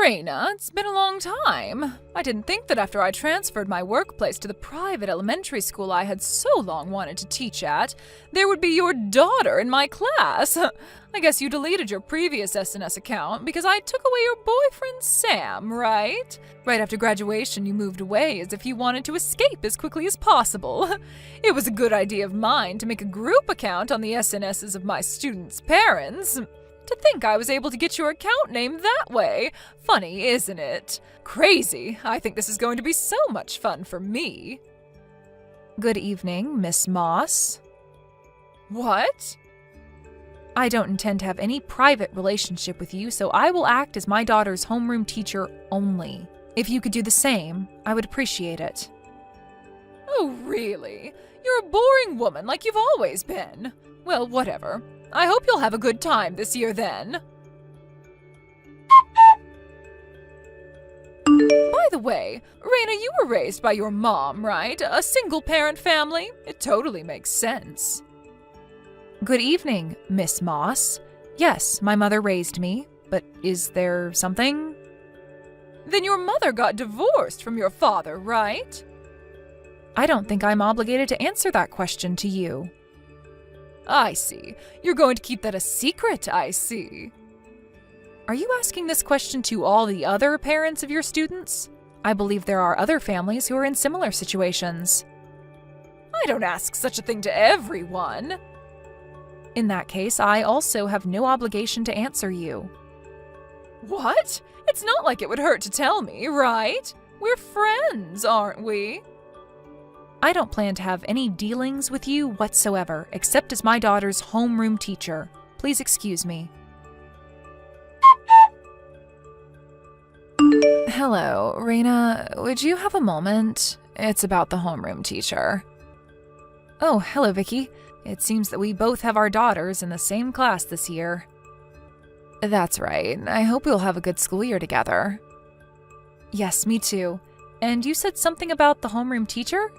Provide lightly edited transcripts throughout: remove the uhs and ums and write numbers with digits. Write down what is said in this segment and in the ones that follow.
Raina, it's been a long time. I didn't think that after I transferred my workplace to the private elementary school I had so long wanted to teach at, there would be your daughter in my class. I guess you deleted your previous SNS account because I took away your boyfriend Sam, right? Right after graduation, you moved away as if you wanted to escape as quickly as possible. It was a good idea of mine to make a group account on the SNSs of my students' parents. To think I was able to get your account name that way. Funny, isn't it? Crazy. I think this is going to be so much fun for me. Good evening, Miss Moss. What? I don't intend to have any private relationship with you, so I will act as my daughter's homeroom teacher only. If you could do the same, I would appreciate it. Oh, really? You're a boring woman like you've always been. Well, whatever. I hope you'll have a good time this year then. By the way, Raina, you were raised by your mom, right? A single-parent family? It totally makes sense. Good evening, Miss Moss. Yes, my mother raised me, but is there something? Then your mother got divorced from your father, right? I don't think I'm obligated to answer that question to you. I see. You're going to keep that a secret, I see. Are you asking this question to all the other parents of your students? I believe there are other families who are in similar situations. I don't ask such a thing to everyone. In that case, I also have no obligation to answer you. What? It's not like it would hurt to tell me, right? We're friends, aren't we? I don't plan to have any dealings with you whatsoever, except as my daughter's homeroom teacher. Please excuse me. Hello, Raina. Would you have a moment? It's about the homeroom teacher. Oh, hello, Vicky. It seems that we both have our daughters in the same class this year. That's right. I hope we'll have a good school year together. Yes, me too. And you said something about the homeroom teacher?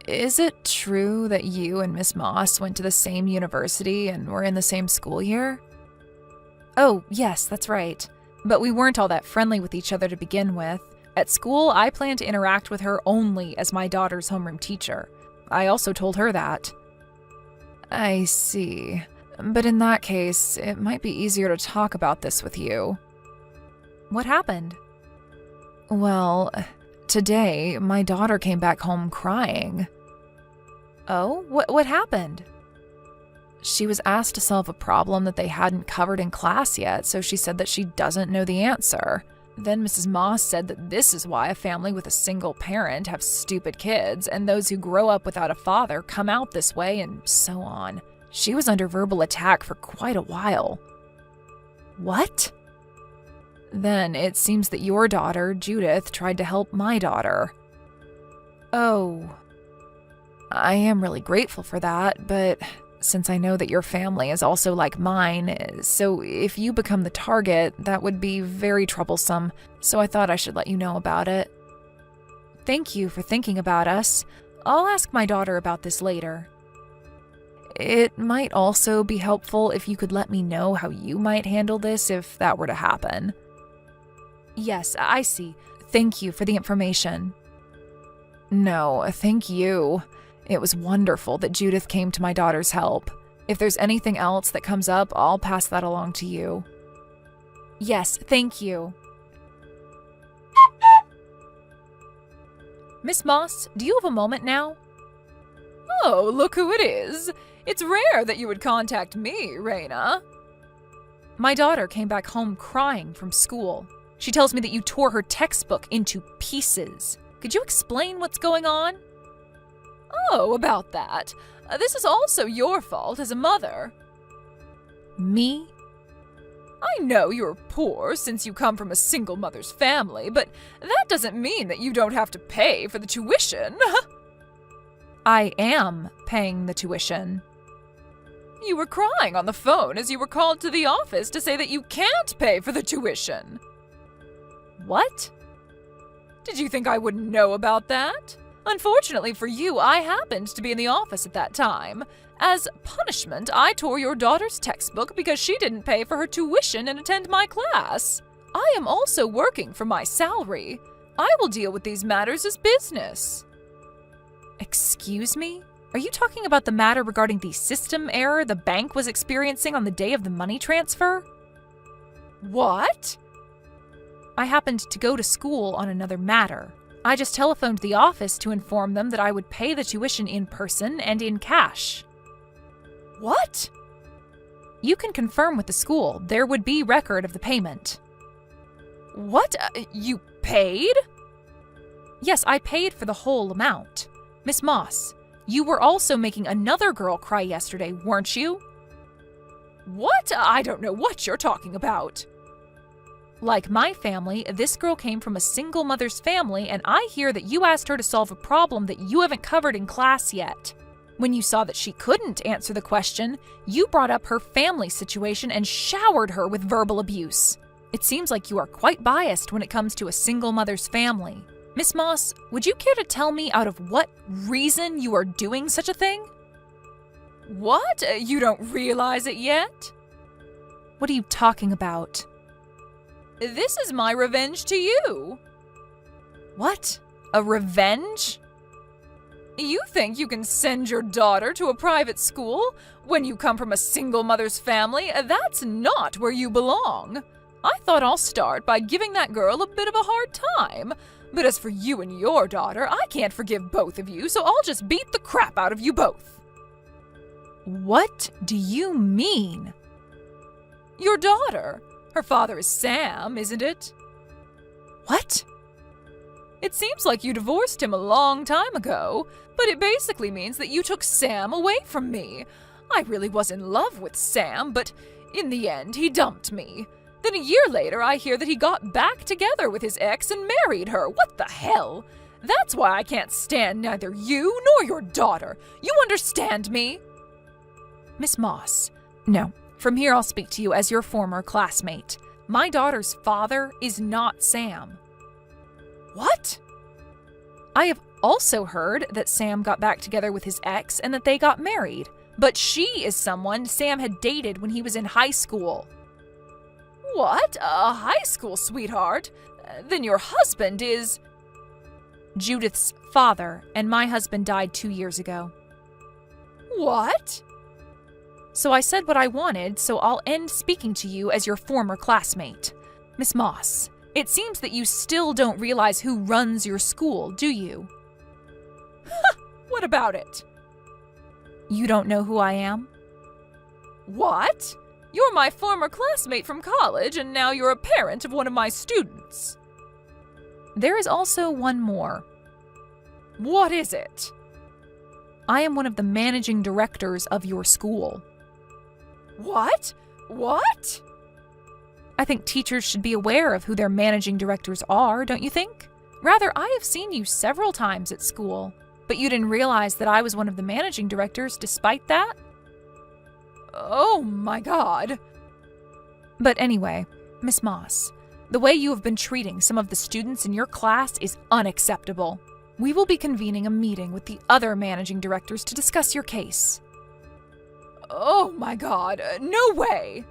Is it true that you and Miss Moss went to the same university and were in the same school year? Oh, yes, that's right. But we weren't all that friendly with each other to begin with. At school, I plan to interact with her only as my daughter's homeroom teacher. I also told her that. I see. But in that case, it might be easier to talk about this with you. What happened? Well, today, my daughter came back home crying. Oh? What happened? She was asked to solve a problem that they hadn't covered in class yet, so she said that she doesn't know the answer. Then Mrs. Moss said that this is why a family with a single parent have stupid kids, and those who grow up without a father come out this way, and so on. She was under verbal attack for quite a while. What? Then it seems that your daughter, Judith, tried to help my daughter. Oh. I am really grateful for that, but since I know that your family is also like mine, so if you become the target, that would be very troublesome, so I thought I should let you know about it. Thank you for thinking about us. I'll ask my daughter about this later. It might also be helpful if you could let me know how you might handle this if that were to happen. Yes, I see. Thank you for the information. No, thank you. It was wonderful that Judith came to my daughter's help. If there's anything else that comes up, I'll pass that along to you. Yes, thank you. Miss Moss, do you have a moment now? Oh, look who it is. It's rare that you would contact me, Raina. My daughter came back home crying from school. She tells me that you tore her textbook into pieces. Could you explain what's going on? Oh, about that. This is also your fault as a mother. Me? I know you're poor since you come from a single mother's family, but that doesn't mean that you don't have to pay for the tuition. I am paying the tuition. You were crying on the phone as you were called to the office to say that you can't pay for the tuition. What? Did you think I wouldn't know about that? Unfortunately for you, I happened to be in the office at that time. As punishment, I tore your daughter's textbook because she didn't pay for her tuition and attend my class. I am also working for my salary. I will deal with these matters as business. Excuse me? Are you talking about the matter regarding the system error the bank was experiencing on the day of the money transfer? What? I happened to go to school on another matter. I just telephoned the office to inform them that I would pay the tuition in person and in cash. What? You can confirm with the school. There would be record of the payment. What? You paid? Yes, I paid for the whole amount. Miss Moss, you were also making another girl cry yesterday, weren't you? What? I don't know what you're talking about. Like my family, this girl came from a single mother's family, and I hear that you asked her to solve a problem that you haven't covered in class yet. When you saw that she couldn't answer the question, you brought up her family situation and showered her with verbal abuse. It seems like you are quite biased when it comes to a single mother's family. Miss Moss, would you care to tell me out of what reason you are doing such a thing? What? You don't realize it yet? What are you talking about? This is my revenge to you. What? A revenge? You think you can send your daughter to a private school when you come from a single mother's family? That's not where you belong. I thought I'll start by giving that girl a bit of a hard time. But as for you and your daughter, I can't forgive both of you, so I'll just beat the crap out of you both. What do you mean? Your daughter. Her father is Sam, isn't it? What? It seems like you divorced him a long time ago, but it basically means that you took Sam away from me. I really was in love with Sam, but in the end, he dumped me. Then a year later, I hear that he got back together with his ex and married her. What the hell? That's why I can't stand neither you nor your daughter. You understand me? Miss Moss, no. From here, I'll speak to you as your former classmate. My daughter's father is not Sam. What? I have also heard that Sam got back together with his ex and that they got married. But she is someone Sam had dated when he was in high school. What? A high school sweetheart? Then your husband is... Judith's father, and my husband died 2 years ago. What? So I said what I wanted, so I'll end speaking to you as your former classmate. Miss Moss, it seems that you still don't realize who runs your school, do you? What about it? You don't know who I am? What? You're my former classmate from college, and now you're a parent of one of my students. There is also one more. What is it? I am one of the managing directors of your school. What? What? I think teachers should be aware of who their managing directors are, don't you think? Rather, I have seen you several times at school, but you didn't realize that I was one of the managing directors despite that? Oh my God. But anyway, Miss Moss, the way you have been treating some of the students in your class is unacceptable. We will be convening a meeting with the other managing directors to discuss your case. Oh my God, no way!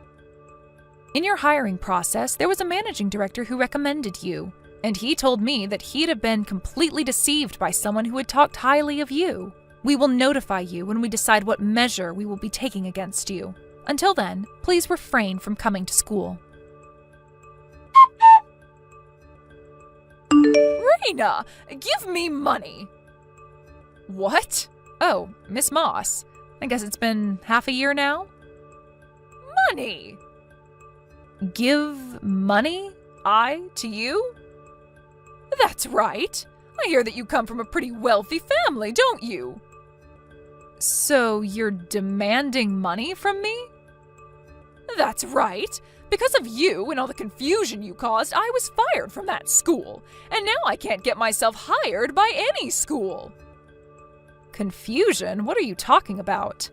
In your hiring process, there was a managing director who recommended you, and he told me that he'd have been completely deceived by someone who had talked highly of you. We will notify you when we decide what measure we will be taking against you. Until then, please refrain from coming to school. Raina, give me money! What? Oh, Miss Moss. I guess it's been half a year now? Money! Give money? I to you? That's right. I hear that you come from a pretty wealthy family, don't you? So you're demanding money from me? That's right. Because of you and all the confusion you caused, I was fired from that school. And now I can't get myself hired by any school. Confusion? What are you talking about?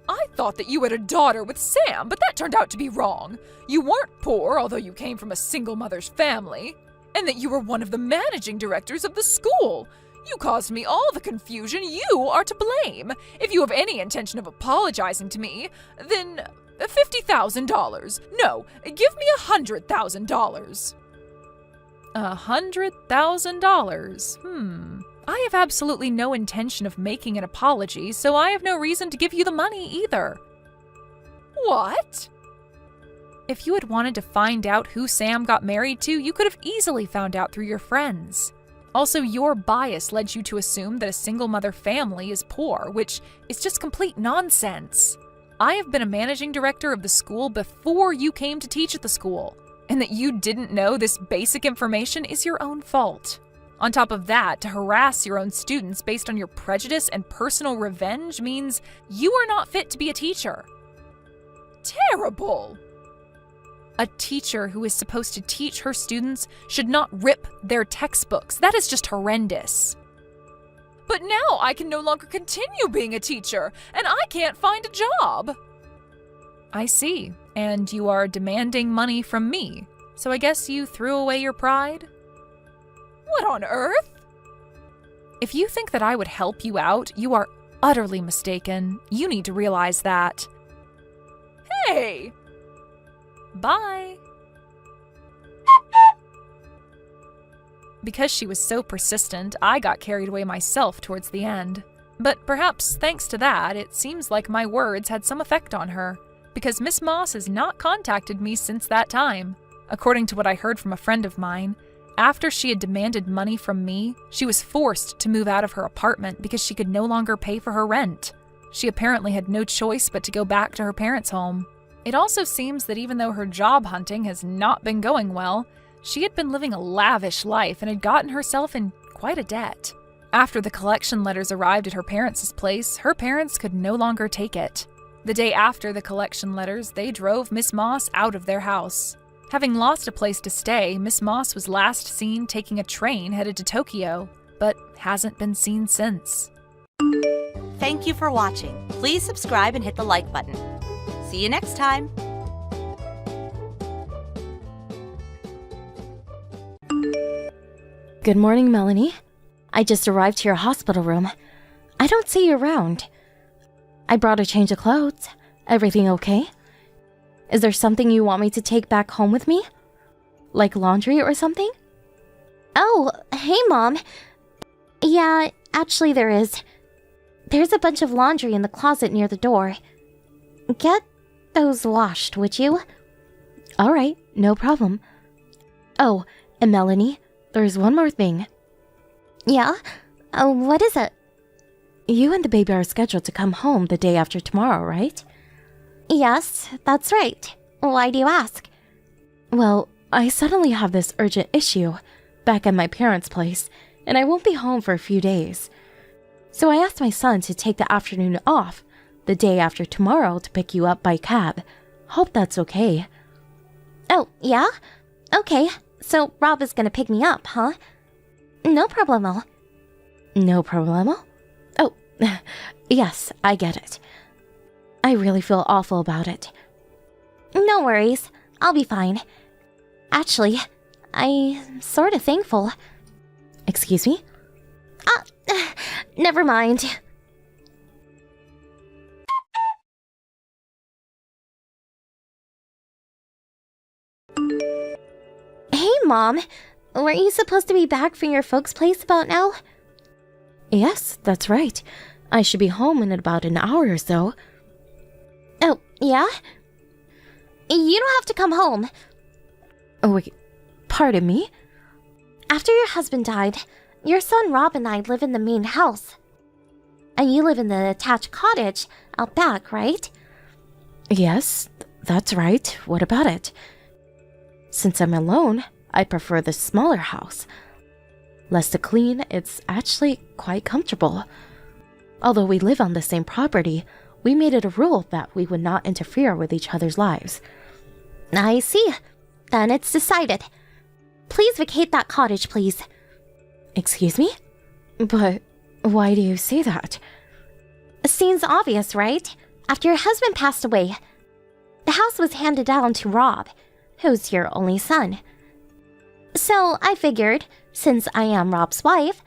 I thought that you had a daughter with Sam, but that turned out to be wrong. You weren't poor, although you came from a single mother's family. And that you were one of the managing directors of the school. You caused me all the confusion. You are to blame. If you have any intention of apologizing to me, then $50,000. No, give me $100,000. $100,000? I have absolutely no intention of making an apology, so I have no reason to give you the money either. What? If you had wanted to find out who Sam got married to, you could have easily found out through your friends. Also, your bias led you to assume that a single-mother family is poor, which is just complete nonsense. I have been a managing director of the school before you came to teach at the school, and that you didn't know this basic information is your own fault. On top of that, to harass your own students based on your prejudice and personal revenge means you are not fit to be a teacher. Terrible! A teacher who is supposed to teach her students should not rip their textbooks. That is just horrendous. But now I can no longer continue being a teacher, and I can't find a job. I see, and you are demanding money from me, so I guess you threw away your pride? What on earth? If you think that I would help you out, you are utterly mistaken. You need to realize that. Hey! Bye. Because she was so persistent, I got carried away myself towards the end. But perhaps thanks to that, it seems like my words had some effect on her, because Miss Moss has not contacted me since that time. According to what I heard from a friend of mine, after she had demanded money from me, she was forced to move out of her apartment because she could no longer pay for her rent. She apparently had no choice but to go back to her parents' home. It also seems that even though her job hunting has not been going well, she had been living a lavish life and had gotten herself in quite a debt. After the collection letters arrived at her parents' place, her parents could no longer take it. The day after the collection letters, they drove Miss Moss out of their house. Having lost a place to stay, Miss Moss was last seen taking a train headed to Tokyo, but hasn't been seen since. Thank you for watching. Please subscribe and hit the like button. See you next time. Good morning, Melanie. I just arrived to your hospital room. I don't see you around. I brought a change of clothes. Everything okay? Is there something you want me to take back home with me? Like laundry or something? Oh, hey, Mom. Yeah, actually there is. There's a bunch of laundry in the closet near the door. Get those washed, would you? All right, no problem. Oh, and Melanie, there's one more thing. Yeah? What is it? You and the baby are scheduled to come home the day after tomorrow, right? Yes, that's right. Why do you ask? Well, I suddenly have this urgent issue back at my parents' place, and I won't be home for a few days. So I asked my son to take the afternoon off the day after tomorrow to pick you up by cab. Hope that's okay. Oh, yeah? Okay, so Rob is gonna pick me up, huh? No problemo. No problemo? Oh, yes, I get it. I really feel awful about it. No worries, I'll be fine. Actually, I'm sorta thankful. Excuse me? Never mind. Hey, Mom. Weren't you supposed to be back from your folks' place about now? Yes, that's right. I should be home in about an hour or so. Oh, yeah? You don't have to come home. Oh, wait, pardon me? After your husband died, your son Rob and I live in the main house. And you live in the attached cottage out back, right? Yes, that's right. What about it? Since I'm alone, I prefer the smaller house. Less to clean, it's actually quite comfortable. Although we live on the same property, we made it a rule that we would not interfere with each other's lives. I see. Then it's decided. Please vacate that cottage, please. Excuse me? But why do you say that? Seems obvious, right? After your husband passed away, the house was handed down to Rob, who's your only son. So I figured, since I am Rob's wife,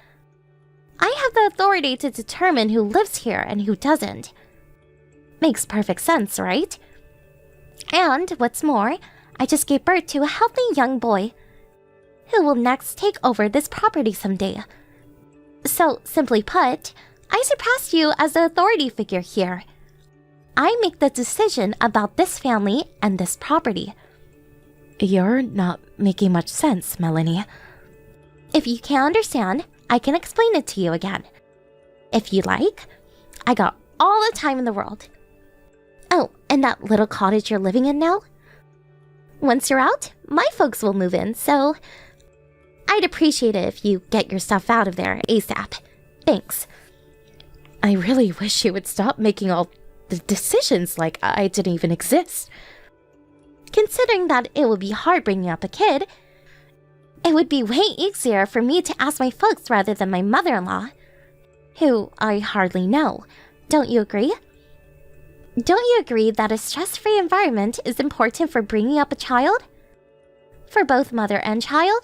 I have the authority to determine who lives here and who doesn't. Makes perfect sense, right? And what's more, I just gave birth to a healthy young boy who will next take over this property someday. So, simply put, I surpassed you as the authority figure here. I make the decision about this family and this property. You're not making much sense, Melanie. If you can't understand, I can explain it to you again. If you like, I got all the time in the world. Oh, and that little cottage you're living in now? Once you're out, my folks will move in, so I'd appreciate it if you get your stuff out of there ASAP. Thanks. I really wish you would stop making all the decisions like I didn't even exist. Considering that it would be hard bringing up a kid, it would be way easier for me to ask my folks rather than my mother-in-law, who I hardly know. Don't you agree? Don't you agree that a stress-free environment is important for bringing up a child? For both mother and child?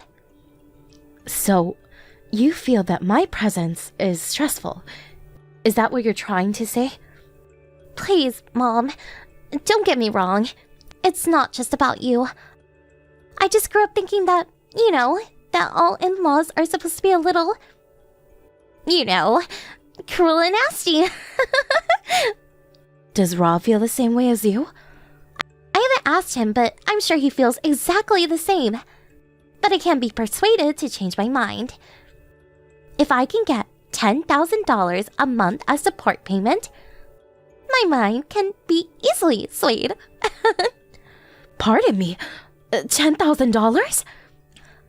So, you feel that my presence is stressful. Is that what you're trying to say? Please, Mom, don't get me wrong. It's not just about you. I just grew up thinking that, that all in-laws are supposed to be a little, cruel and nasty. Does Rob feel the same way as you? I haven't asked him, but I'm sure he feels exactly the same. But I can't be persuaded to change my mind. If I can get $10,000 a month as support payment, my mind can be easily swayed. Pardon me, $10,000?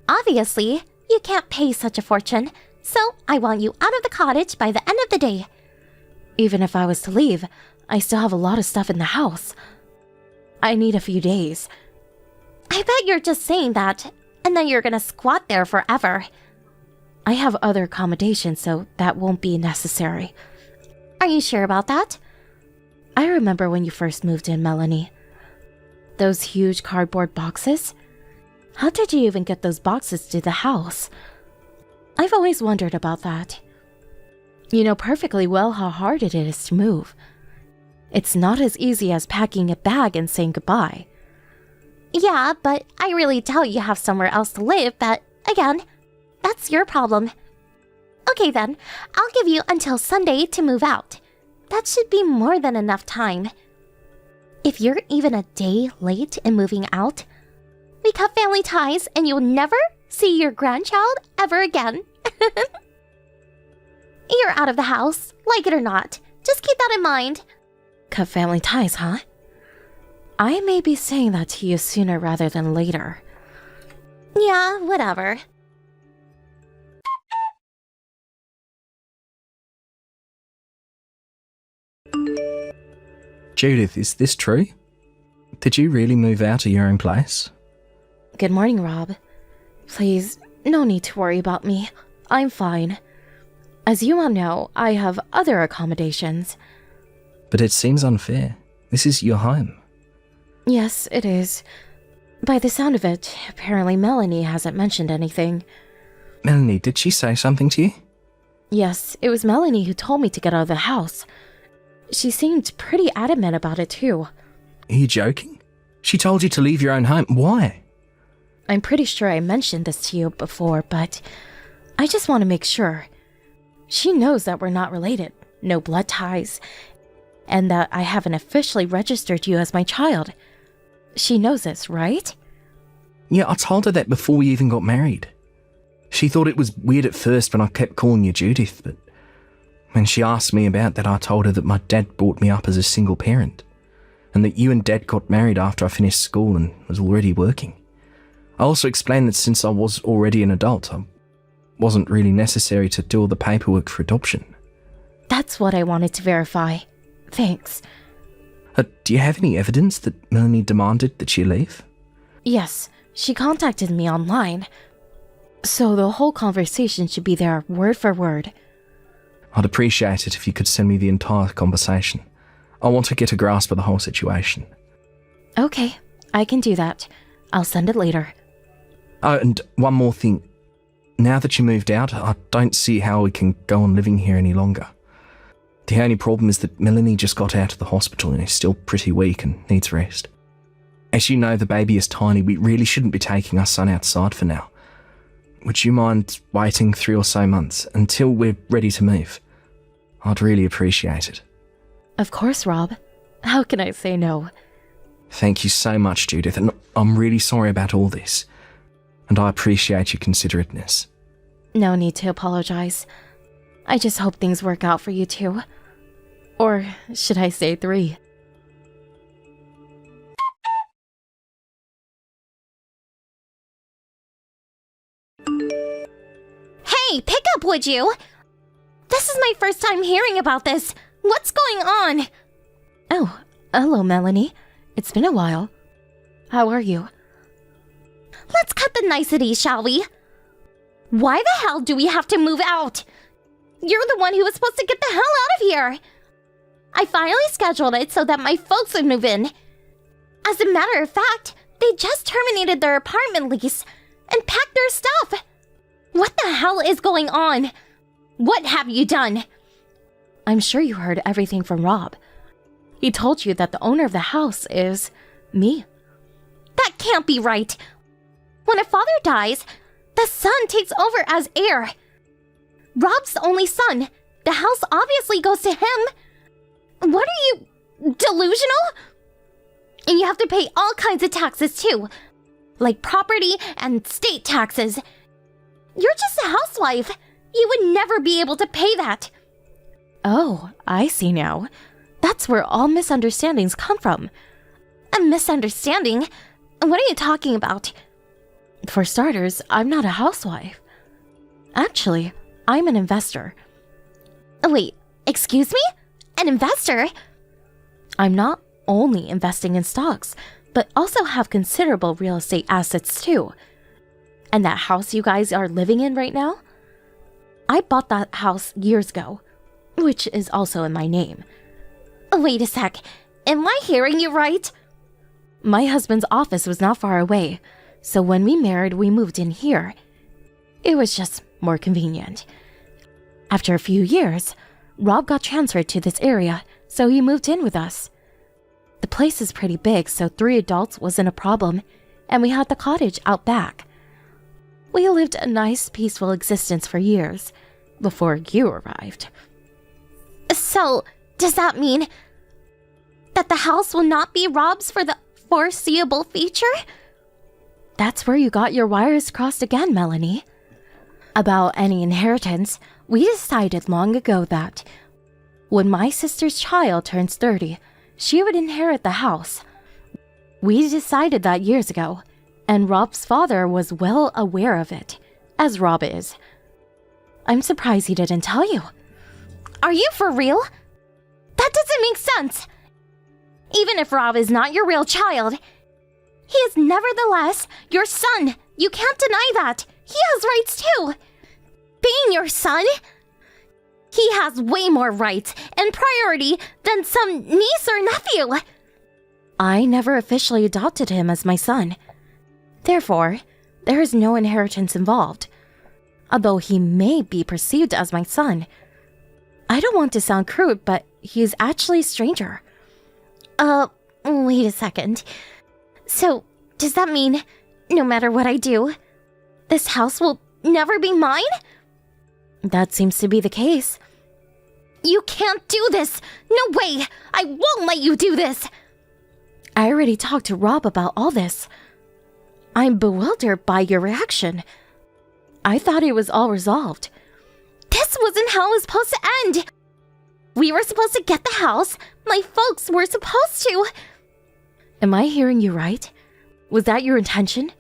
Obviously, you can't pay such a fortune, so I want you out of the cottage by the end of the day. Even if I was to leave, I still have a lot of stuff in the house. I need a few days. I bet you're just saying that, and then you're gonna squat there forever. I have other accommodations, so that won't be necessary. Are you sure about that? I remember when you first moved in, Melanie. Those huge cardboard boxes? How did you even get those boxes to the house? I've always wondered about that. You know perfectly well how hard it is to move. It's not as easy as packing a bag and saying goodbye. Yeah, but I really doubt you have somewhere else to live, but again, that's your problem. Okay then, I'll give you until Sunday to move out. That should be more than enough time. If you're even a day late in moving out, we cut family ties and you'll never see your grandchild ever again. You're out of the house, like it or not. Just keep that in mind. Cut family ties, huh? I may be saying that to you sooner rather than later. Yeah, whatever. Judith, is this true? Did you really move out of your own place? Good morning, Rob. Please, no need to worry about me. I'm fine. As you all know, I have other accommodations. But it seems unfair. This is your home. Yes, it is. By the sound of it, apparently Melanie hasn't mentioned anything. Melanie, did she say something to you? Yes, it was Melanie who told me to get out of the house. She seemed pretty adamant about it too. Are you joking? She told you to leave your own home. Why? I'm pretty sure I mentioned this to you before, but I just want to make sure. She knows that we're not related, no blood ties, and that I haven't officially registered you as my child. She knows this, right? Yeah, I told her that before we even got married. She thought it was weird at first when I kept calling you Judith, but when she asked me about that, I told her that my dad brought me up as a single parent, and that you and Dad got married after I finished school and was already working. I also explained that since I was already an adult, I wasn't really necessary to do all the paperwork for adoption. That's what I wanted to verify. Thanks. Do you have any evidence that Melanie demanded that she leave? Yes, she contacted me online. So the whole conversation should be there word for word. I'd appreciate it if you could send me the entire conversation. I want to get a grasp of the whole situation. Okay, I can do that. I'll send it later. Oh, and one more thing. Now that you moved out, I don't see how we can go on living here any longer. The only problem is that Melanie just got out of the hospital and is still pretty weak and needs rest. As you know, the baby is tiny. We really shouldn't be taking our son outside for now. Would you mind waiting 3 or so months until we're ready to move? I'd really appreciate it. Of course, Rob. How can I say no? Thank you so much, Judith, and I'm really sorry about all this. And I appreciate your considerateness. No need to apologize. I just hope things work out for you two. Or should I say 3? Hey, pick up, would you? This is my first time hearing about this. What's going on? Oh, hello, Melanie. It's been a while. How are you? Let's cut the niceties, shall we? Why the hell do we have to move out? You're the one who was supposed to get the hell out of here. I finally scheduled it so that my folks would move in. As a matter of fact, they just terminated their apartment lease and packed their stuff. What the hell is going on? What have you done? I'm sure you heard everything from Rob. He told you that the owner of the house is me. That can't be right. When a father dies, the son takes over as heir. Rob's the only son. The house obviously goes to him. What are you, delusional? And you have to pay all kinds of taxes too, like property and state taxes. You're just a housewife. You would never be able to pay that. Oh, I see now. That's where all misunderstandings come from. A misunderstanding? What are you talking about? For starters, I'm not a housewife. Actually, I'm an investor. Wait, excuse me? An investor? I'm not only investing in stocks, but also have considerable real estate assets too. And that house you guys are living in right now? I bought that house years ago, which is also in my name. Wait a sec. Am I hearing you right? My husband's office was not far away, so when we married, we moved in here. It was just more convenient. After a few years, Rob got transferred to this area, so he moved in with us. The place is pretty big, so 3 adults wasn't a problem, and we had the cottage out back. We lived a nice, peaceful existence for years, before you arrived. So, does that mean that the house will not be Rob's for the foreseeable future? That's where you got your wires crossed again, Melanie. About any inheritance, we decided long ago that when my sister's child turns 30, she would inherit the house. We decided that years ago, and Rob's father was well aware of it, as Rob is. I'm surprised he didn't tell you. Are you for real? That doesn't make sense. Even if Rob is not your real child, he is nevertheless your son. You can't deny that. He has rights too. Being your son, he has way more rights and priority than some niece or nephew. I never officially adopted him as my son. Therefore, there is no inheritance involved. Although he may be perceived as my son. I don't want to sound crude, but he is actually a stranger. Wait a second. So, does that mean no matter what I do, this house will never be mine? That seems to be the case. You can't do this! No way! I won't let you do this! I already talked to Rob about all this. I'm bewildered by your reaction. I thought it was all resolved. This wasn't how it was supposed to end! We were supposed to get the house. My folks were supposed to. Am I hearing you right? Was that your intention?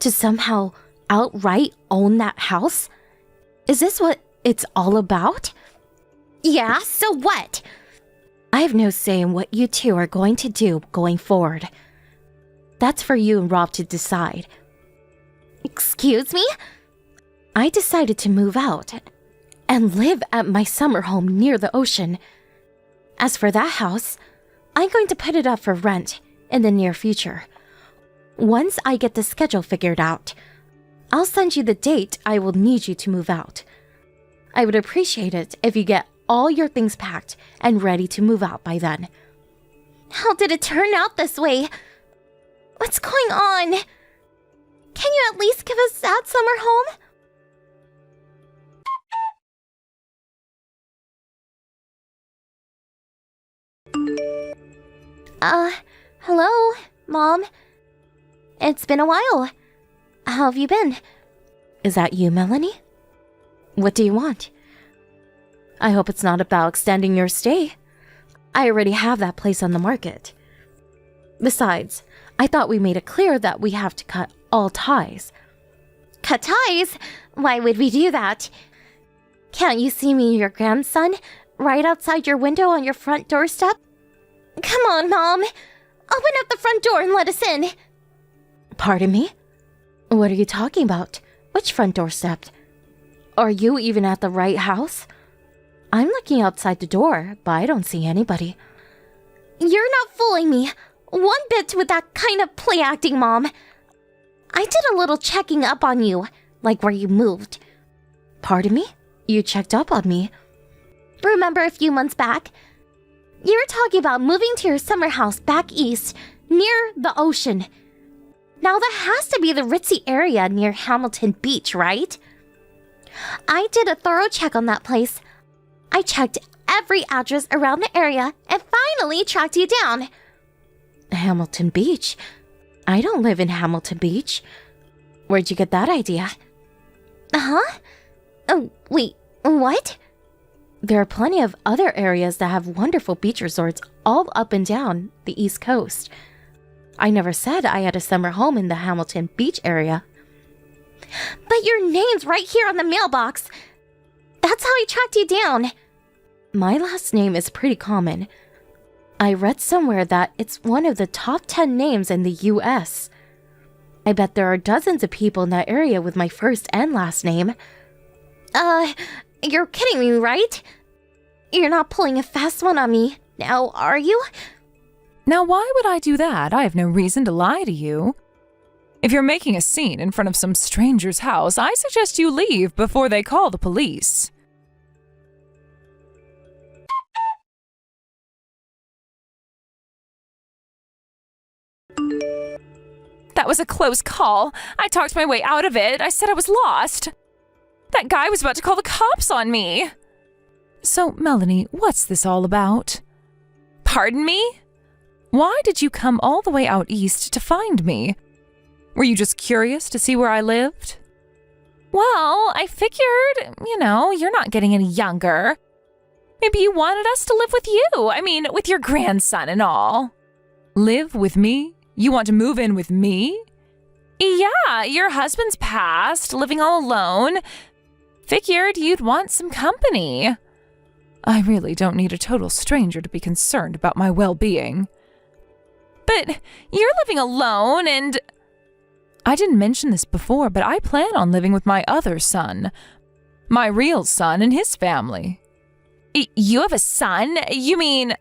To somehow outright own that house? Is this what it's all about? Yeah, so what? I have no say in what you two are going to do going forward. That's for you and Rob to decide. Excuse me? I decided to move out and live at my summer home near the ocean. As for that house, I'm going to put it up for rent in the near future. Once I get the schedule figured out, I'll send you the date I will need you to move out. I would appreciate it if you get all your things packed and ready to move out by then. How did it turn out this way? What's going on? Can you at least give us that summer home? Hello, Mom. It's been a while. How have you been? Is that you, Melanie? What do you want? I hope it's not about extending your stay. I already have that place on the market. Besides, I thought we made it clear that we have to cut all ties. Cut ties? Why would we do that? Can't you see me and your grandson right outside your window on your front doorstep? Come on, Mom. Open up the front door and let us in. Pardon me? What are you talking about? Which front doorstep? Are you even at the right house? I'm looking outside the door, but I don't see anybody. You're not fooling me one bit with that kind of play acting, Mom. I did a little checking up on you, like where you moved. Pardon me? You checked up on me? Remember a few months back? You were talking about moving to your summer house back east, near the ocean. Now that has to be the ritzy area near Hamilton Beach, right? I did a thorough check on that place. I checked every address around the area and finally tracked you down. Hamilton Beach? I don't live in Hamilton Beach. Where'd you get that idea? Huh? Oh, wait, what? There are plenty of other areas that have wonderful beach resorts all up and down the East Coast. I never said I had a summer home in the Hamilton Beach area. But your name's right here on the mailbox. That's how I tracked you down. My last name is pretty common. I read somewhere that it's one of the top 10 names in the US. I bet there are dozens of people in that area with my first and last name. You're kidding me, right? You're not pulling a fast one on me, now are you? Now, why would I do that? I have no reason to lie to you. If you're making a scene in front of some stranger's house, I suggest you leave before they call the police. That was a close call. I talked my way out of it. I said I was lost. That guy was about to call the cops on me. So, Melanie, what's this all about? Pardon me? Why did you come all the way out east to find me? Were you just curious to see where I lived? Well, I figured, you're not getting any younger. Maybe you wanted us to live with you. I mean, with your grandson and all. Live with me? You want to move in with me? Yeah, your husband's passed, living all alone. Figured you'd want some company. I really don't need a total stranger to be concerned about my well-being. But you're living alone and... I didn't mention this before, but I plan on living with my other son. My real son and his family. You have a son? You mean...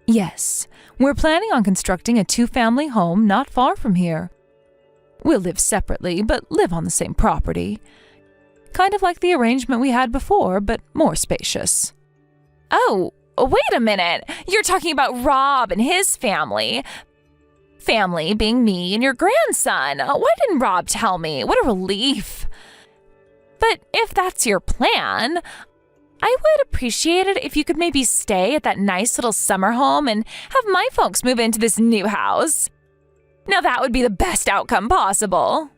Yes, we're planning on constructing a 2-family home not far from here. We'll live separately, but live on the same property. Kind of like the arrangement we had before, but more spacious. Oh, wait a minute. You're talking about Rob and his family. Family being me and your grandson. Why didn't Rob tell me? What a relief. But if that's your plan, I would appreciate it if you could maybe stay at that nice little summer home and have my folks move into this new house. Now that would be the best outcome possible.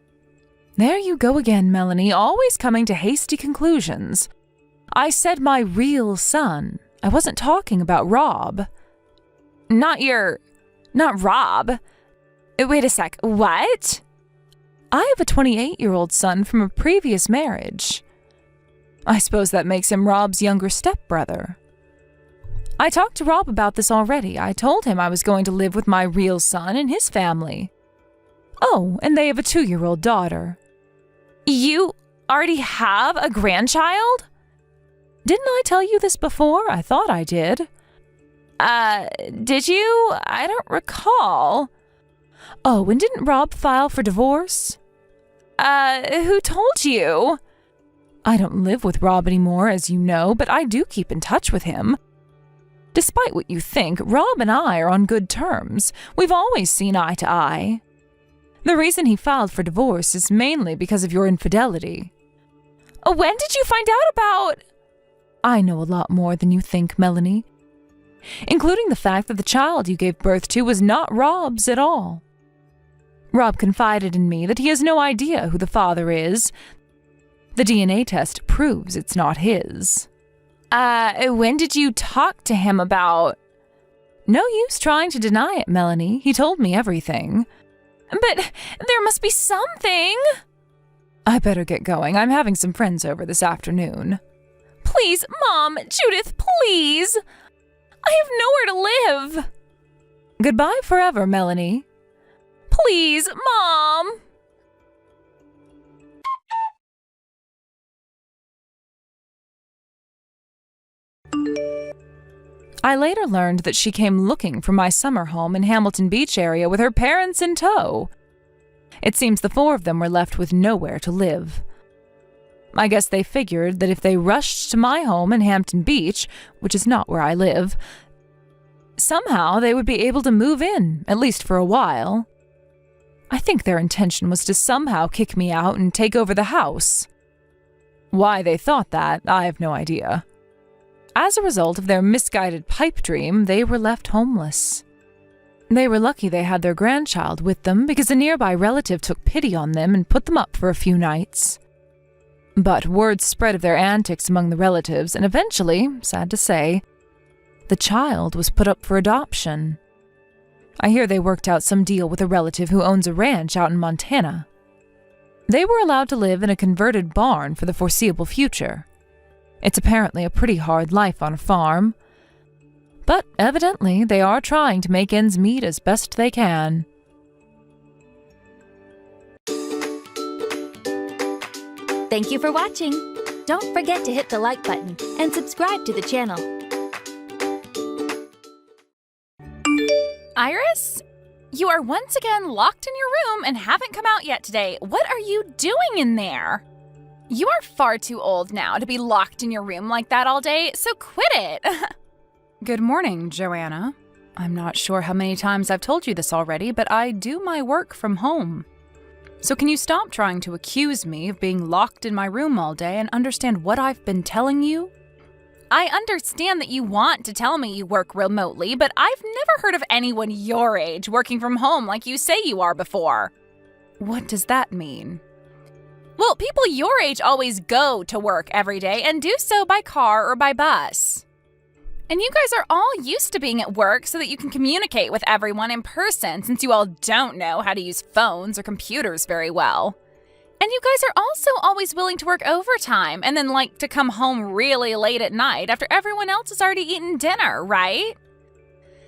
There you go again, Melanie, always coming to hasty conclusions. I said my real son. I wasn't talking about Rob. Not Rob. Wait a sec, what? I have a 28-year-old son from a previous marriage. I suppose that makes him Rob's younger stepbrother. I talked to Rob about this already. I told him I was going to live with my real son and his family. Oh, and they have a 2-year-old daughter. You already have a grandchild? Didn't I tell you this before? I thought I did. Did you? I don't recall. Oh, and didn't Rob file for divorce? Who told you? I don't live with Rob anymore, as you know, but I do keep in touch with him. Despite what you think, Rob and I are on good terms. We've always seen eye to eye. The reason he filed for divorce is mainly because of your infidelity. When did you find out about... I know a lot more than you think, Melanie, including the fact that the child you gave birth to was not Rob's at all. Rob confided in me that he has no idea who the father is. The DNA test proves it's not his. When did you talk to him about... No use trying to deny it, Melanie. He told me everything. But there must be something. I better get going. I'm having some friends over this afternoon. Please, Mom, Judith, please. I have nowhere to live. Goodbye forever, Melanie. Please, Mom. I later learned that she came looking for my summer home in Hamilton Beach area with her parents in tow. It seems the four of them were left with nowhere to live. I guess they figured that if they rushed to my home in Hampton Beach, which is not where I live, somehow they would be able to move in, at least for a while. I think their intention was to somehow kick me out and take over the house. Why they thought that, I have no idea. As a result of their misguided pipe dream, they were left homeless. They were lucky they had their grandchild with them because a nearby relative took pity on them and put them up for a few nights. But word spread of their antics among the relatives, and eventually, sad to say, the child was put up for adoption. I hear they worked out some deal with a relative who owns a ranch out in Montana. They were allowed to live in a converted barn for the foreseeable future. It's apparently a pretty hard life on a farm. But evidently, they are trying to make ends meet as best they can. Thank you for watching. Don't forget to hit the like button and subscribe to the channel. Iris? You are once again locked in your room and haven't come out yet today. What are you doing in there? You are far too old now to be locked in your room like that all day, so quit it. Good morning, Joanna. I'm not sure how many times I've told you this already, but I do my work from home. So can you stop trying to accuse me of being locked in my room all day and understand what I've been telling you? I understand that you want to tell me you work remotely, but I've never heard of anyone your age working from home like you say you are before. What does that mean? Well, people your age always go to work every day and do so by car or by bus. And you guys are all used to being at work so that you can communicate with everyone in person since you all don't know how to use phones or computers very well. And you guys are also always willing to work overtime and then like to come home really late at night after everyone else has already eaten dinner, right?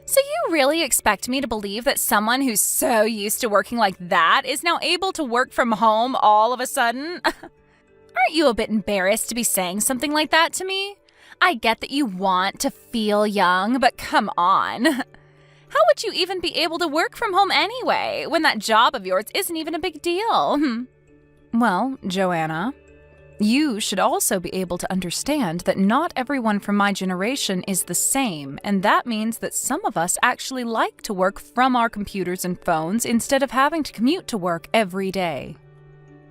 So you really expect me to believe that someone who's so used to working like that is now able to work from home all of a sudden? Aren't you a bit embarrassed to be saying something like that to me? I get that you want to feel young, but come on. How would you even be able to work from home anyway, when that job of yours isn't even a big deal? Well, Joanna, you should also be able to understand that not everyone from my generation is the same, and that means that some of us actually like to work from our computers and phones instead of having to commute to work every day.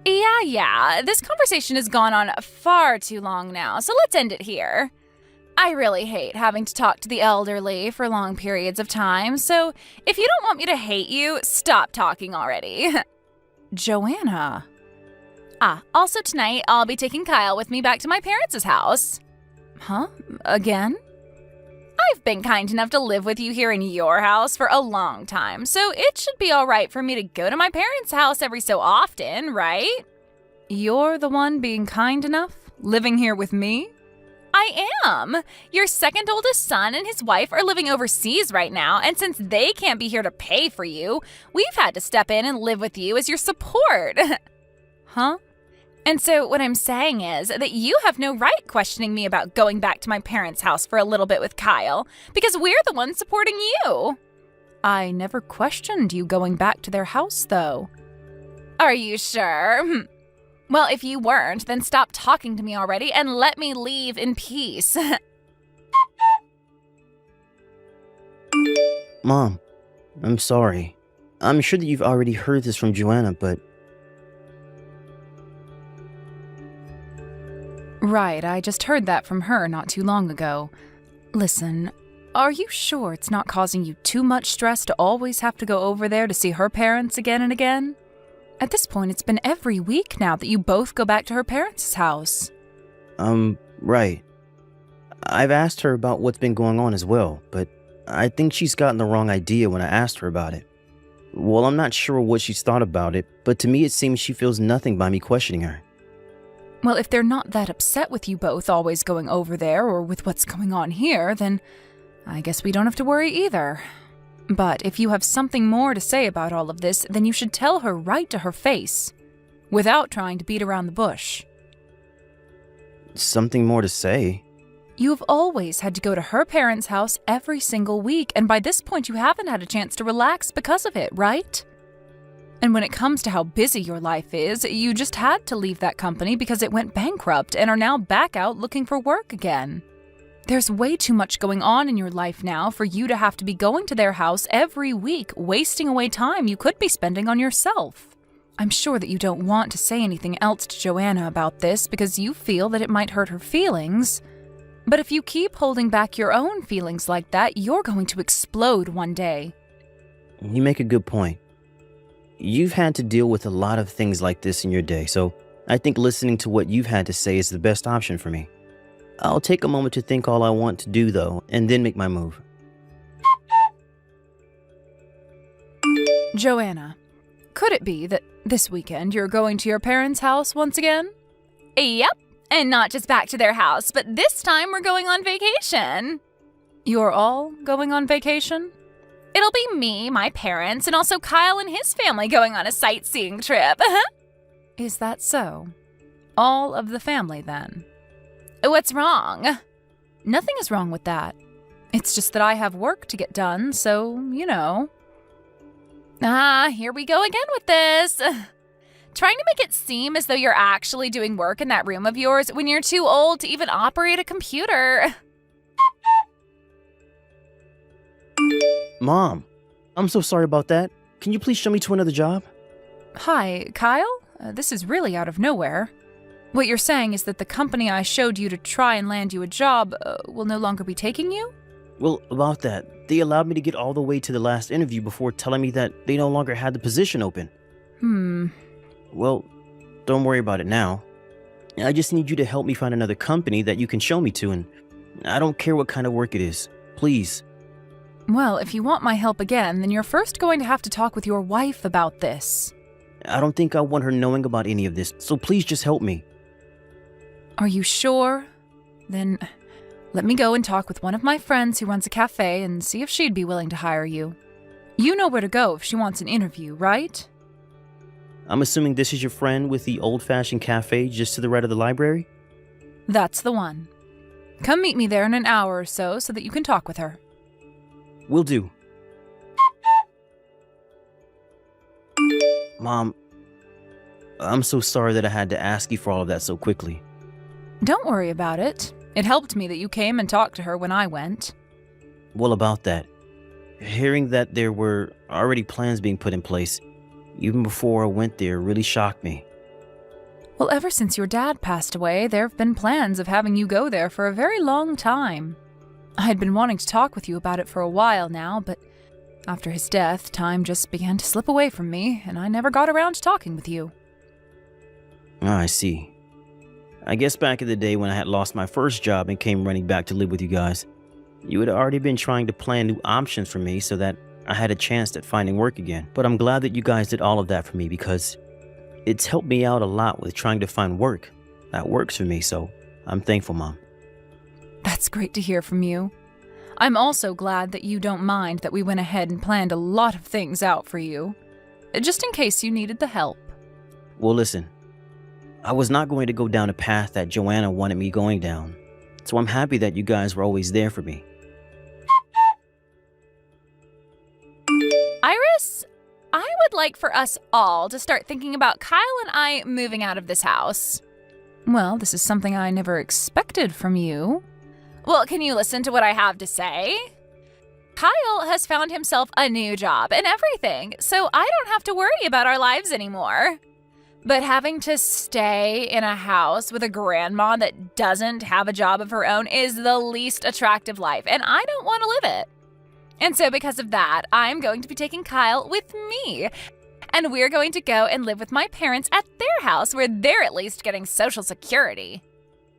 Yeah, this conversation has gone on far too long now, so let's end it here. I really hate having to talk to the elderly for long periods of time, so if you don't want me to hate you, stop talking already. Joanna. Also tonight, I'll be taking Kyle with me back to my parents' house. Huh? Again? I've been kind enough to live with you here in your house for a long time, so it should be all right for me to go to my parents' house every so often, right? You're the one being kind enough? Living here with me? I am. Your second oldest son and his wife are living overseas right now, and since they can't be here to pay for you, we've had to step in and live with you as your support. Huh? And so what I'm saying is that you have no right questioning me about going back to my parents' house for a little bit with Kyle, because we're the ones supporting you. I never questioned you going back to their house, though. Are you sure? Well, if you weren't, then stop talking to me already and let me leave in peace. Mom, I'm sorry. I'm sure that you've already heard this from Joanna, but Right, I just heard that from her not too long ago. Listen, are you sure it's not causing you too much stress to always have to go over there to see her parents again and again? At this point, it's been every week now that you both go back to her parents' house. Right. I've asked her about what's been going on as well, but I think she's gotten the wrong idea when I asked her about it. Well, I'm not sure what she's thought about it, but to me it seems she feels nothing by me questioning her. Well, if they're not that upset with you both always going over there or with what's going on here, then I guess we don't have to worry either. But if you have something more to say about all of this, then you should tell her right to her face, without trying to beat around the bush. Something more to say? You've always had to go to her parents' house every single week, and by this point you haven't had a chance to relax because of it, right? And when it comes to how busy your life is, you just had to leave that company because it went bankrupt and are now back out looking for work again. There's way too much going on in your life now for you to have to be going to their house every week, wasting away time you could be spending on yourself. I'm sure that you don't want to say anything else to Joanna about this because you feel that it might hurt her feelings. But if you keep holding back your own feelings like that, you're going to explode one day. You make a good point. You've had to deal with a lot of things like this in your day, so I think listening to what you've had to say is the best option for me. I'll take a moment to think all I want to do, though, and then make my move. Joanna, could it be that this weekend you're going to your parents' house once again? Yep, and not just back to their house, but this time we're going on vacation. You're all going on vacation? It'll be me, my parents, and also Kyle and his family going on a sightseeing trip. Is that so? All of the family, then? What's wrong? Nothing is wrong with that. It's just that I have work to get done, so, you know. Here we go again with this. Trying to make it seem as though you're actually doing work in that room of yours when you're too old to even operate a computer. Mom, I'm so sorry about that. Can you please show me to another job? Hi, Kyle? This is really out of nowhere. What you're saying is that the company I showed you to try and land you a job will no longer be taking you? Well, about that, they allowed me to get all the way to the last interview before telling me that they no longer had the position open. Well, don't worry about it now. I just need you to help me find another company that you can show me to, and I don't care what kind of work it is. Please. Well, if you want my help again, then you're first going to have to talk with your wife about this. I don't think I want her knowing about any of this, so please just help me. Are you sure? Then let me go and talk with one of my friends who runs a cafe and see if she'd be willing to hire you. You know where to go if she wants an interview, right? I'm assuming this is your friend with the old-fashioned cafe just to the right of the library? That's the one. Come meet me there in an hour or so that you can talk with her. Will do. Mom, I'm so sorry that I had to ask you for all of that so quickly. Don't worry about it. It helped me that you came and talked to her when I went. Well, about that, hearing that there were already plans being put in place, even before I went there, really shocked me. Well, ever since your dad passed away, there have been plans of having you go there for a very long time. I had been wanting to talk with you about it for a while now, but after his death, time just began to slip away from me, and I never got around to talking with you. I see. I guess back in the day when I had lost my first job and came running back to live with you guys, you had already been trying to plan new options for me so that I had a chance at finding work again. But I'm glad that you guys did all of that for me because it's helped me out a lot with trying to find work that works for me, so I'm thankful, Mom. That's great to hear from you. I'm also glad that you don't mind that we went ahead and planned a lot of things out for you, just in case you needed the help. Well, listen, I was not going to go down a path that Joanna wanted me going down, so I'm happy that you guys were always there for me. Iris, I would like for us all to start thinking about Kyle and I moving out of this house. Well, this is something I never expected from you. Well, can you listen to what I have to say? Kyle has found himself a new job and everything, so I don't have to worry about our lives anymore. But having to stay in a house with a grandma that doesn't have a job of her own is the least attractive life, and I don't want to live it. And so because of that, I'm going to be taking Kyle with me. And we're going to go and live with my parents at their house where they're at least getting Social Security.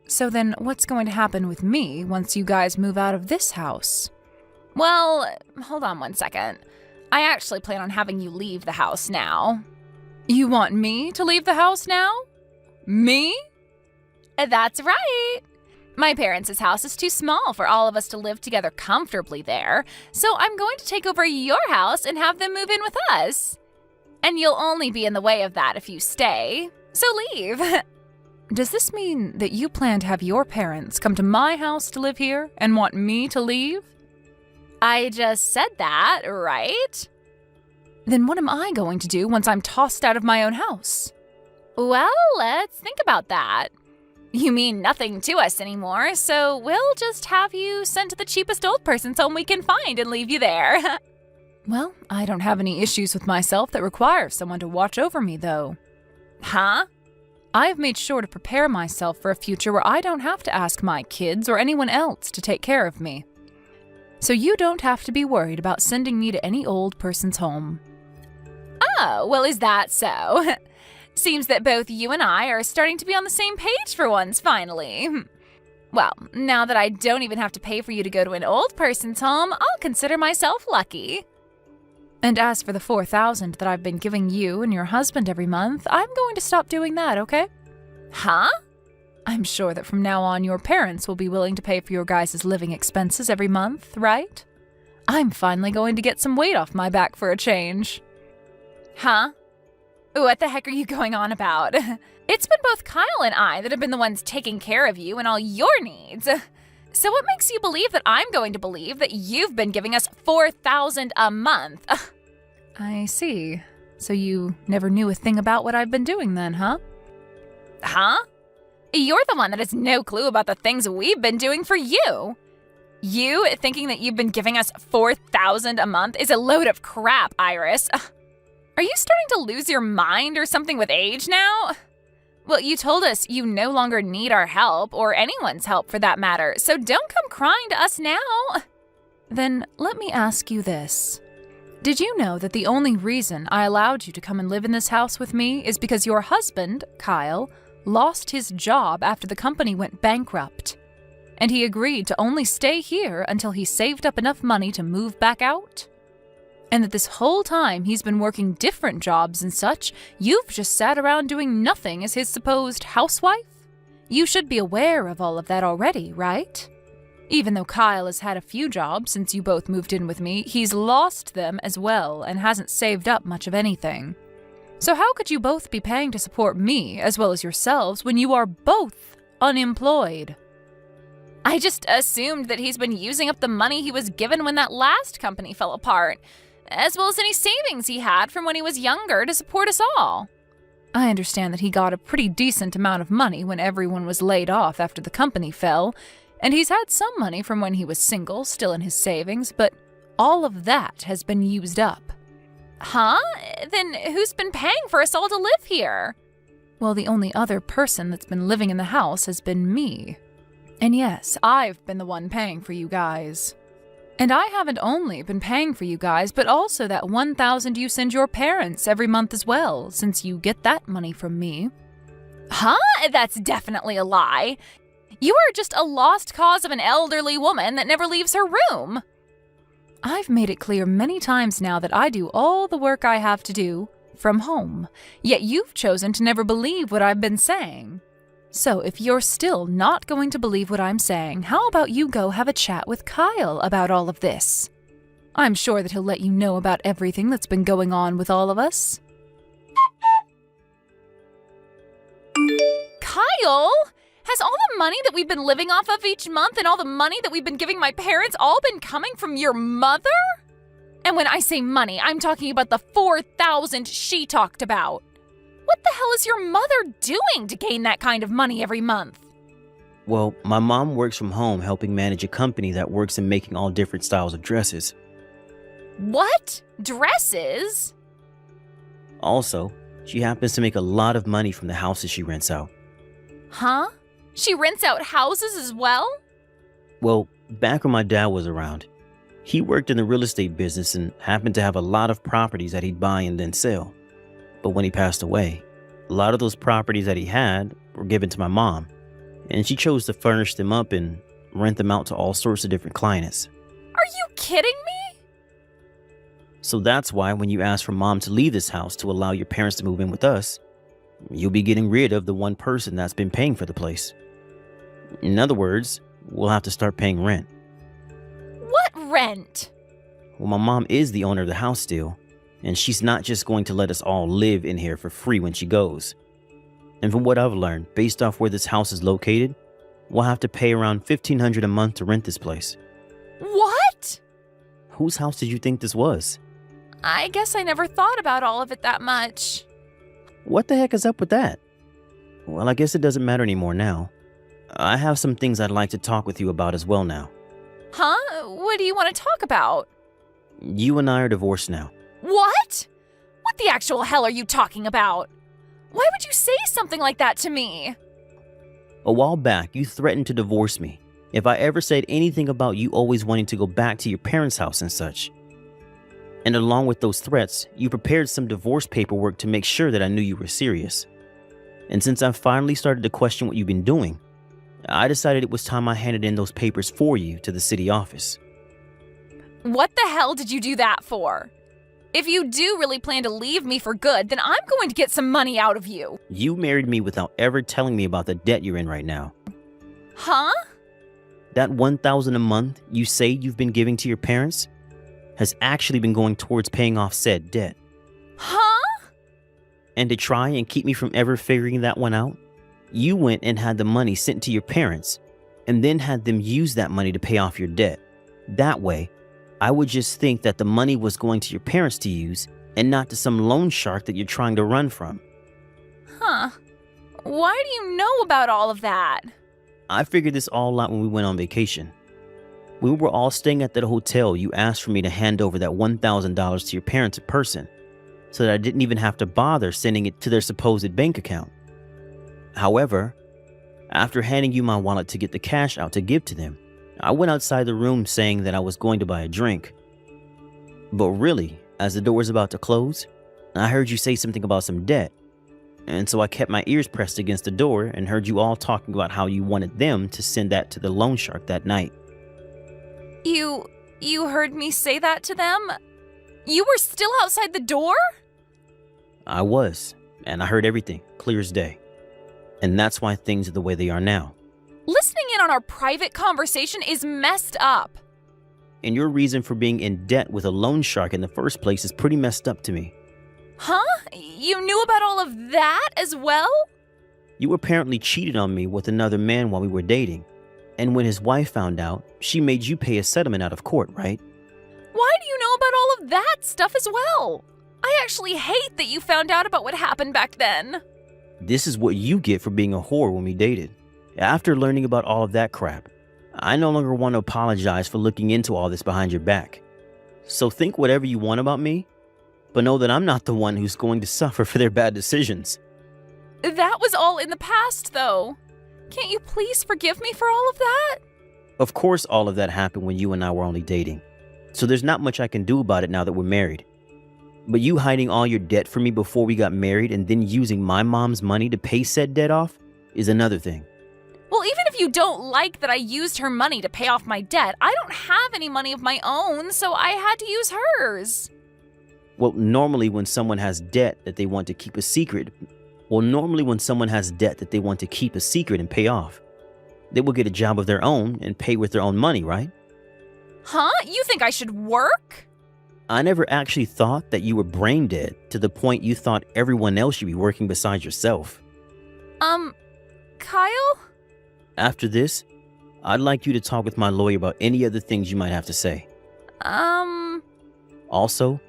So then what's going to happen with me once you guys move out of this house? Well, hold on 1 second. I actually plan on having you leave the house now. You want me to leave the house now? Me? That's right. My parents' house is too small for all of us to live together comfortably there, so I'm going to take over your house and have them move in with us. And you'll only be in the way of that if you stay, so leave. Does this mean that you plan to have your parents come to my house to live here and want me to leave? I just said that, right? Then what am I going to do once I'm tossed out of my own house? Well, let's think about that. You mean nothing to us anymore, so we'll just have you sent to the cheapest old person's home we can find and leave you there. Well, I don't have any issues with myself that require someone to watch over me, though. Huh? I've made sure to prepare myself for a future where I don't have to ask my kids or anyone else to take care of me. So you don't have to be worried about sending me to any old person's home. Oh, well, is that so? Seems that both you and I are starting to be on the same page for once, finally. Well, now that I don't even have to pay for you to go to an old person's home, I'll consider myself lucky. And as for the $4,000 that I've been giving you and your husband every month, I'm going to stop doing that, okay? Huh? I'm sure that from now on your parents will be willing to pay for your guys' living expenses every month, right? I'm finally going to get some weight off my back for a change. Huh? What the heck are you going on about? It's been both Kyle and I that have been the ones taking care of you and all your needs. So what makes you believe that I'm going to believe that you've been giving us $4,000 a month? I see. So you never knew a thing about what I've been doing then, huh? Huh? You're the one that has no clue about the things we've been doing for you. You thinking that you've been giving us $4,000 a month is a load of crap, Iris. Are you starting to lose your mind or something with age now? Well, you told us you no longer need our help, or anyone's help for that matter, so don't come crying to us now. Then let me ask you this. Did you know that the only reason I allowed you to come and live in this house with me is because your husband, Kyle, lost his job after the company went bankrupt? And he agreed to only stay here until he saved up enough money to move back out? And that this whole time he's been working different jobs and such, you've just sat around doing nothing as his supposed housewife? You should be aware of all of that already, right? Even though Kyle has had a few jobs since you both moved in with me, he's lost them as well and hasn't saved up much of anything. So how could you both be paying to support me as well as yourselves when you are both unemployed? I just assumed that he's been using up the money he was given when that last company fell apart, as well as any savings he had from when he was younger to support us all. I understand that he got a pretty decent amount of money when everyone was laid off after the company fell, and he's had some money from when he was single still in his savings, but all of that has been used up. Huh? Then who's been paying for us all to live here? Well, the only other person that's been living in the house has been me. And yes, I've been the one paying for you guys. And I haven't only been paying for you guys, but also that $1,000 you send your parents every month as well, since you get that money from me. Huh? That's definitely a lie. You are just a lost cause of an elderly woman that never leaves her room. I've made it clear many times now that I do all the work I have to do from home, yet you've chosen to never believe what I've been saying. So if you're still not going to believe what I'm saying, how about you go have a chat with Kyle about all of this? I'm sure that he'll let you know about everything that's been going on with all of us. Kyle? Has all the money that we've been living off of each month and all the money that we've been giving my parents all been coming from your mother? And when I say money, I'm talking about the $4,000 she talked about. What the hell is your mother doing to gain that kind of money every month? Well, my mom works from home helping manage a company that works in making all different styles of dresses. What? Dresses? Also, she happens to make a lot of money from the houses she rents out. Huh? She rents out houses as well? Well, back when my dad was around, he worked in the real estate business and happened to have a lot of properties that he'd buy and then sell. But when he passed away, a lot of those properties that he had were given to my mom, and she chose to furnish them up and rent them out to all sorts of different clients. Are you kidding me? So that's why when you ask for Mom to leave this house to allow your parents to move in with us, you'll be getting rid of the one person that's been paying for the place. In other words, we'll have to start paying rent. What rent? Well, my mom is the owner of the house still, and she's not just going to let us all live in here for free when she goes. And from what I've learned, based off where this house is located, we'll have to pay around $1,500 a month to rent this place. What? Whose house did you think this was? I guess I never thought about all of it that much. What the heck is up with that? Well, I guess it doesn't matter anymore now. I have some things I'd like to talk with you about as well now. Huh? What do you want to talk about? You and I are divorced now. What? What the actual hell are you talking about? Why would you say something like that to me? A while back, you threatened to divorce me if I ever said anything about you always wanting to go back to your parents' house and such. And along with those threats, you prepared some divorce paperwork to make sure that I knew you were serious. And since I finally started to question what you've been doing, I decided it was time I handed in those papers for you to the city office. What the hell did you do that for? If you do really plan to leave me for good, then I'm going to get some money out of you. You married me without ever telling me about the debt you're in right now. Huh? That $1,000 a month you say you've been giving to your parents has actually been going towards paying off said debt. Huh? And to try and keep me from ever figuring that one out, you went and had the money sent to your parents and then had them use that money to pay off your debt. That way, I would just think that the money was going to your parents to use and not to some loan shark that you're trying to run from. Huh. Why do you know about all of that? I figured this all out when we went on vacation. We were all staying at that hotel. You asked for me to hand over that $1,000 to your parents in person so that I didn't even have to bother sending it to their supposed bank account. However, after handing you my wallet to get the cash out to give to them, I went outside the room saying that I was going to buy a drink. But really, as the door was about to close, I heard you say something about some debt. And so I kept my ears pressed against the door and heard you all talking about how you wanted them to send that to the loan shark that night. You heard me say that to them? You were still outside the door? I was, and I heard everything, clear as day. And that's why things are the way they are now. Listening in on our private conversation is messed up. And your reason for being in debt with a loan shark in the first place is pretty messed up to me. Huh? You knew about all of that as well? You apparently cheated on me with another man while we were dating. And when his wife found out, she made you pay a settlement out of court, right? Why do you know about all of that stuff as well? I actually hate that you found out about what happened back then. This is what you get for being a whore when we dated. After learning about all of that crap, I no longer want to apologize for looking into all this behind your back. So think whatever you want about me, but know that I'm not the one who's going to suffer for their bad decisions. That was all in the past, though. Can't you please forgive me for all of that? Of course, all of that happened when you and I were only dating. So there's not much I can do about it now that we're married. But you hiding all your debt from me before we got married and then using my mom's money to pay said debt off is another thing. Well, even if you don't like that I used her money to pay off my debt, I don't have any money of my own, so I had to use hers. Well, normally when someone has debt that they want to keep a secret and pay off, they will get a job of their own and pay with their own money, right? Huh? You think I should work? I never actually thought that you were brain dead to the point you thought everyone else should be working besides yourself. Kyle? After this, I'd like you to talk with my lawyer about any other things you might have to say. Also,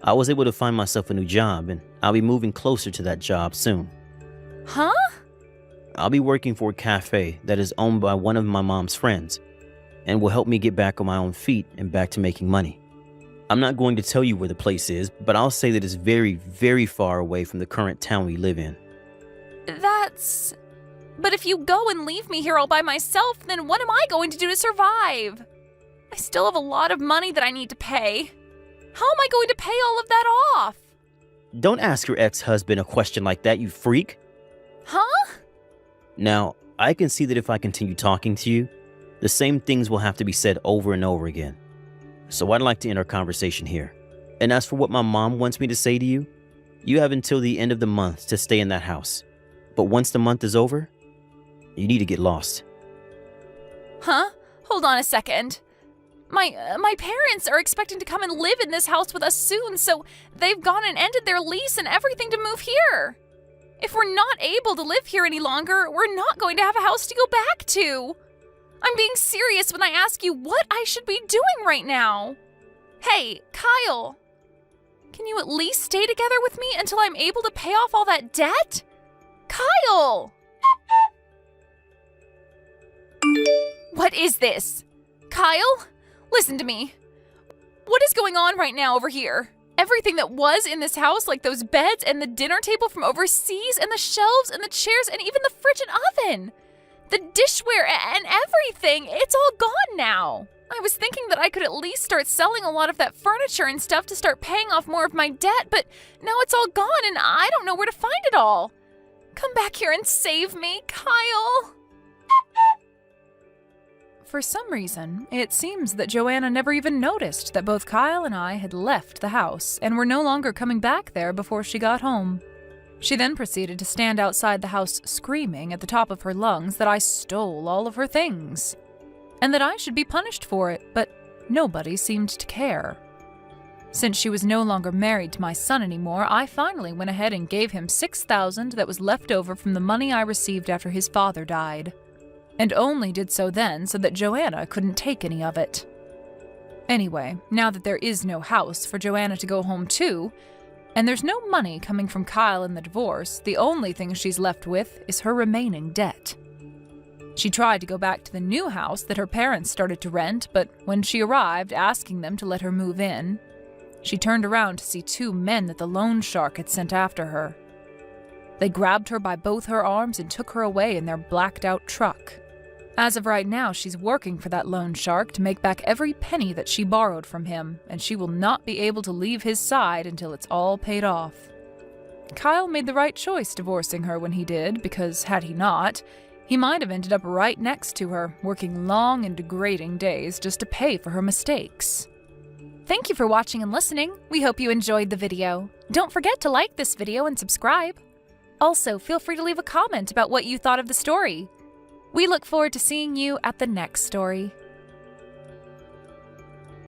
I was able to find myself a new job, and I'll be moving closer to that job soon. Huh? I'll be working for a cafe that is owned by one of my mom's friends, and will help me get back on my own feet and back to making money. I'm not going to tell you where the place is, but I'll say that it's very, very far away from the current town we live in. But if you go and leave me here all by myself, then what am I going to do to survive? I still have a lot of money that I need to pay. How am I going to pay all of that off? Don't ask your ex-husband a question like that, you freak. Huh? Now, I can see that if I continue talking to you, the same things will have to be said over and over again. So I'd like to end our conversation here. And as for what my mom wants me to say to you, you have until the end of the month to stay in that house. But once the month is over, you need to get lost. Huh? Hold on a second. My parents are expecting to come and live in this house with us soon, so they've gone and ended their lease and everything to move here. If we're not able to live here any longer, we're not going to have a house to go back to. I'm being serious when I ask you what I should be doing right now. Hey, Kyle, can you at least stay together with me until I'm able to pay off all that debt? Kyle! What is this? Kyle? Listen to me. What is going on right now over here? Everything that was in this house, like those beds and the dinner table from overseas and the shelves and the chairs and even the fridge and oven. The dishware and everything, it's all gone now. I was thinking that I could at least start selling a lot of that furniture and stuff to start paying off more of my debt, but now it's all gone and I don't know where to find it all. Come back here and save me, Kyle. For some reason, it seems that Joanna never even noticed that both Kyle and I had left the house and were no longer coming back there before she got home. She then proceeded to stand outside the house screaming at the top of her lungs that I stole all of her things, and that I should be punished for it, but nobody seemed to care. Since she was no longer married to my son anymore, I finally went ahead and gave him $6,000 that was left over from the money I received after his father died, and only did so then so that Joanna couldn't take any of it. Anyway, now that there is no house for Joanna to go home to, and there's no money coming from Kyle in the divorce, the only thing she's left with is her remaining debt. She tried to go back to the new house that her parents started to rent, but when she arrived asking them to let her move in, she turned around to see two men that the loan shark had sent after her. They grabbed her by both her arms and took her away in their blacked-out truck. As of right now, she's working for that loan shark to make back every penny that she borrowed from him, and she will not be able to leave his side until it's all paid off. Kyle made the right choice divorcing her when he did, because had he not, he might have ended up right next to her, working long and degrading days just to pay for her mistakes. Thank you for watching and listening. We hope you enjoyed the video. Don't forget to like this video and subscribe. Also, feel free to leave a comment about what you thought of the story. We look forward to seeing you at the next story.